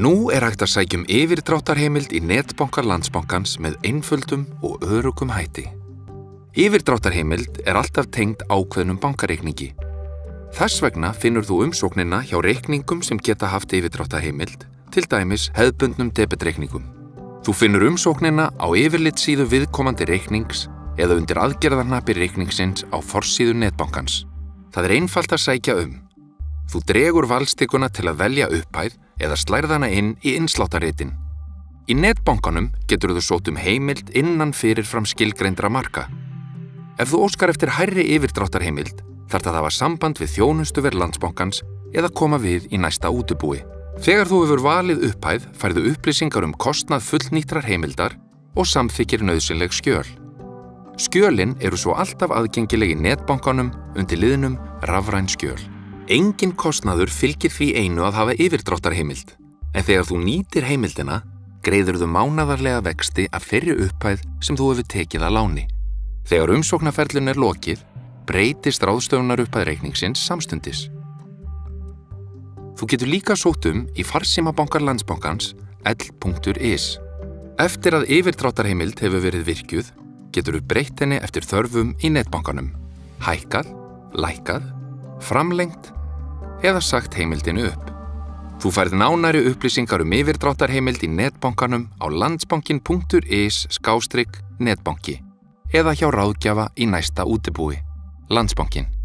Nú hægt að sækja yfirdráttarheimild í netbanka Landsbankans með einföldum og öruggum hætti. Yfirdráttarheimild alltaf tengd ákveðnum bankareikningi. Þess vegna finnur þú umsóknina hjá reikningum sem geta haft yfirdráttarheimild, til dæmis hefðbundnum debetreikningum. Þú finnur umsóknina á yfirlitssíðu viðkomandi reiknings eða undir aðgerðarhnappi reikningsins á forsíðu netbankans. Það einfalt að sækja Þú dregur valstikuna til að velja upphæð eða slærð hana inn í innsláttarritin. Í netbankanum getur þú sótt heimild innan fyrirfram skilgreindra marka. Ef þú óskar eftir hærri yfirdráttarheimild, þarft að hafa samband við þjónustuver Landsbankans eða koma við í næsta útibúi. Þegar þú hefur valið upphæð, færðu upplýsingar kostnað fullnýttrar heimildar og samþykkir nauðsynleg skjöl. Skjölin svo alltaf aðgengileg í netbankanum undir liðnum rafræn skjöl. Engin kostnaður fylgir því einu að hafa yfirdráttarheimild, en þegar þú nýtir heimildina, greiðirðu mánaðarlega vexti af þeirri upphæð sem þú hefur tekið að láni. Þegar umsóknarferlinu lokið, breytist ráðstöfunarupphæð reikningsins samstundis. Þú getur líka sótt í farsímabankar Landsbankans l.is. Eftir að yfirdráttarheimild hefur verið virkjuð, geturðu breytt henni eftir þörfum í netbankanum, hækkað, lækkað, framlengt eða sagt heimildinu upp. Þú færð nánari upplýsingar yfirdráttarheimild í netbankanum á landsbankin.is/netbanki eða hjá ráðgjafa í næsta útibúi. Landsbankinn.